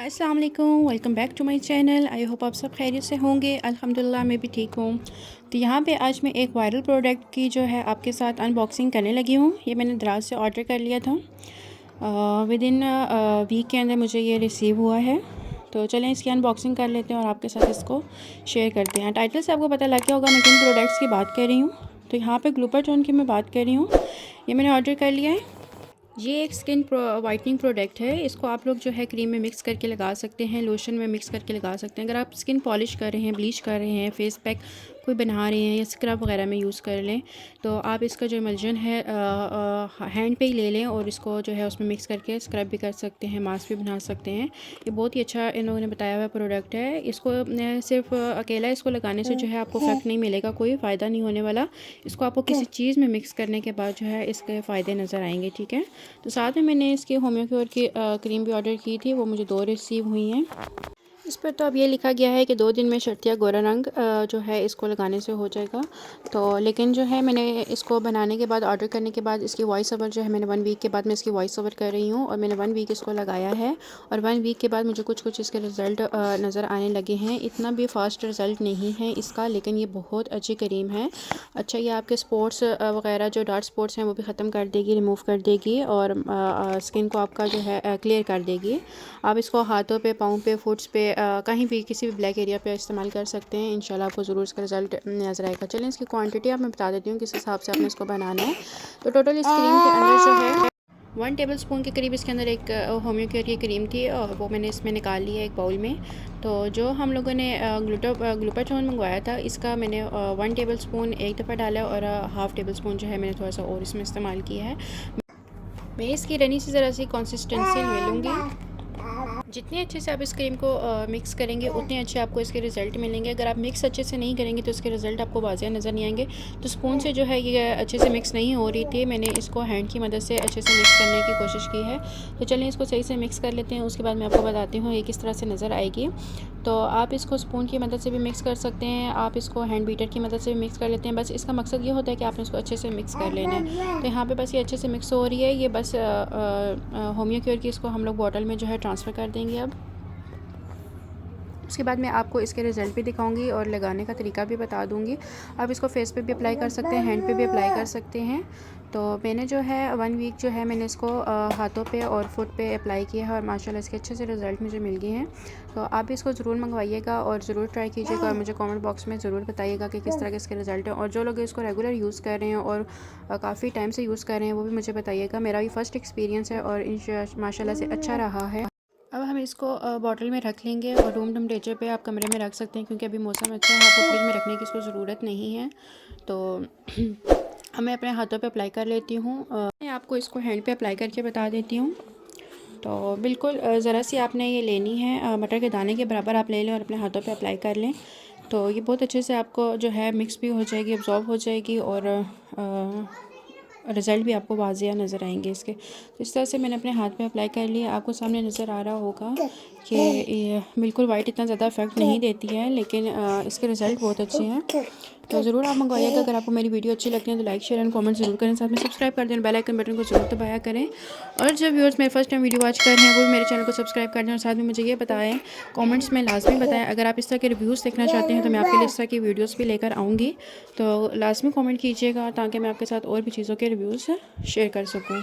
अस्सलाम वालेकुम, welcome back to my channel. I hope आप सब खैरियत से होंगे। अल्हम्दुलिल्लाह मैं भी ठीक हूँ। तो यहाँ पे आज मैं एक वायरल प्रोडक्ट की जो है आपके साथ अनबॉक्सिंग करने लगी हूँ। ये मैंने दराज से ऑर्डर कर लिया था। विद इन वीक के अंदर मुझे ये रिसीव हुआ है। तो चलें इसकी अनबॉक्सिंग कर लेते हैं और आपके साथ इसको शेयर करते हैं। टाइटल से आपको पता लग गया होगा मैं किन प्रोडक्ट्स की बात कर रही हूँ। तो यहाँ पर ग्लूटाथियोन की मैं बात कर रही हूँ। ये मैंने ऑर्डर कर लिया है। ये एक स्किन वाइटनिंग प्रोडक्ट है। इसको आप लोग जो है क्रीम में मिक्स करके लगा सकते हैं, लोशन में मिक्स करके लगा सकते हैं। अगर आप स्किन पॉलिश कर रहे हैं, ब्लीच कर रहे हैं, फेस पैक कोई बना रहे हैं या स्क्रब वगैरह में यूज़ कर लें, तो आप इसका जो इमल्जन है हैंड पे ही ले लें और इसको जो है उसमें मिक्स करके स्क्रब भी कर सकते हैं, मास्क भी बना सकते हैं। ये बहुत ही अच्छा इन लोगों ने बताया हुआ प्रोडक्ट है। इसको सिर्फ अकेला इसको लगाने से जो है आपको इफेक्ट नहीं मिलेगा, कोई फ़ायदा नहीं होने वाला। इसको आपको किसी चीज़ में मिक्स करने के बाद जो है इसके फ़ायदे नज़र आएंगे। ठीक है, तो साथ में मैंने इसकी होम्योक्योर की क्रीम भी ऑर्डर की थी, वो मुझे 2 रिसीव हुई हैं। इस पर तो अब ये लिखा गया है कि 2 दिन में शर्तिया गोरा रंग जो है इसको लगाने से हो जाएगा। तो लेकिन जो है मैंने इसको बनाने के बाद, ऑर्डर करने के बाद इसकी वॉइस ओवर जो है मैंने 1 वीक के बाद मैं इसकी वॉइस ओवर कर रही हूँ और मैंने 1 वीक इसको लगाया है और 1 वीक के बाद मुझे कुछ इसके रिज़ल्ट नज़र आने लगे हैं। इतना भी फास्ट रिज़ल्ट नहीं है इसका, लेकिन ये बहुत अच्छी क्रीम है। अच्छा, ये आपके स्पॉट्स वगैरह जो डार्क स्पॉट्स हैं वो भी ख़त्म कर देगी, रिमूव कर देगी और स्किन को आपका जो है क्लियर कर देगी। आप इसको हाथों पे, पाँव पे, फुट्स पे, कहीं भी किसी भी ब्लैक एरिया पे इस्तेमाल कर सकते हैं। इंशाल्लाह आपको ज़रूर इसका रिज़ल्ट नज़र आएगा। चलें इसकी क्वांटिटी आप मैं बता देती हूँ किस हिसाब से आपने इसको बनाना है। तो टोटल इस क्रीम के अंदर जो है 1 टेबल स्पून के करीब इसके अंदर एक होम्योक्योर की क्रीम थी और वो मैंने इसमें निकाल लिया एक बाउल में। तो जो हम लोगों ने ग्लूटाथियोन मंगवाया था, इसका मैंने 1 टेबल स्पून एक दफ़ा डाला और हाफ़ टेबल स्पून जो है मैंने थोड़ा सा और इसमें इस्तेमाल किया है। मैं इसकी रनी से ज़रा सी कंसिस्टेंसी ले लूँगी। जितने अच्छे से आप इस क्रीम को मिक्स करेंगे उतने अच्छे आपको इसके रिज़ल्ट मिलेंगे। अगर आप मिक्स अच्छे से नहीं करेंगे तो इसके रिज़ल्ट आपको वाज़ेह नज़र नहीं आएंगे। तो स्पून से जो है ये अच्छे से मिक्स नहीं हो रही थी, मैंने इसको हैंड की मदद से अच्छे से मिक्स करने की कोशिश की है। तो चलिए इसको सही से मिक्स कर लेते हैं, उसके बाद मैं आपको बताती हूँ ये किस तरह से नज़र आएगी। तो आप इसको स्पून की मदद से भी मिक्स कर सकते हैं, आप इसको हैंड बीटर की मदद से भी मिक्स कर लेते हैं। बस इसका मकसद ये होता है कि आपने इसको अच्छे से मिक्स कर लेना है। तो यहाँ पे बस ये अच्छे से मिक्स हो रही है। ये बस होम्योक्योर की इसको हम लोग बॉटल में जो है ट्रांसफ़र कर देंगे अब। उसके बाद मैं आपको इसके रिज़ल्ट भी दिखाऊंगी और लगाने का तरीका भी बता दूंगी। आप इसको फेस पे भी अप्लाई कर सकते हैं, हैंड पे भी अप्लाई कर सकते हैं। तो मैंने जो है 1 वीक जो है मैंने इसको हाथों पे और फुट पे अप्लाई किया है और माशाल्लाह इसके अच्छे से रिज़ल्ट मुझे मिल गए हैं। तो आप भी इसको ज़रूर मंगवाइएगा और ज़रूर ट्राई कीजिएगा और मुझे कमेंट बॉक्स में ज़रूर बताइएगा कि किस तरह के इसके रिज़ल्ट हैं। और जो लोग इसको रेगुलर यूज़ कर रहे हैं और काफ़ी टाइम से यूज़ कर रहे हैं वो भी मुझे बताइएगा। मेरा भी फ़र्स्ट एक्सपीरियंस है और माशाल्लाह से अच्छा रहा है। अब हम इसको बॉटल में रख लेंगे और रूम टेम्परेचर पे आप कमरे में रख सकते हैं, क्योंकि अभी मौसम अच्छा है, आपको फ्रिज में रखने की इसको ज़रूरत नहीं है। तो मैं अपने हाथों पे अप्लाई कर लेती हूँ। मैं आपको इसको हैंड पे अप्लाई करके बता देती हूँ। तो बिल्कुल ज़रा सी आपने ये लेनी है, मटर के दाने के बराबर आप ले लें और अपने हाथों पे अप्लाई कर लें। तो ये बहुत अच्छे से आपको जो है मिक्स भी हो जाएगी, अब्जॉर्ब हो जाएगी और रिज़ल्ट भी आपको वाज़ेह नज़र आएंगे इसके। तो इस तरह से मैंने अपने हाथ में अप्लाई कर लिया। आपको सामने नज़र आ रहा होगा कि ये बिल्कुल वाइट इतना ज़्यादा इफेक्ट नहीं देती है, लेकिन इसके रिज़ल्ट बहुत अच्छे हैं। तो ज़रूर आप मंगवाइएगा। अगर आपको मेरी वीडियो अच्छी लगती है तो लाइक, शेयर एंड कमेंट ज़रूर करें, साथ में सब्सक्राइब कर दें, बेल आइकन बटन को ज़रूर दबाया करें। और जो व्यूअर्स मेरे फर्स्ट टाइम वीडियो वॉच कर रहे हैं वो मेरे चैनल को सब्सक्राइब कर दें और साथ में मुझे ये बताएं, कमेंट्स में लाजमी बताएं अगर आप इस तरह के रिव्यूज़ देखना चाहते हैं तो मैं आपके लिए इस तरह की वीडियोज़ भी लेकर आऊँगी। तो लाजमी कमेंट कीजिएगा ताकि मैं आपके साथ और भी चीज़ों के रिव्यूज़ शेयर कर सकूँ।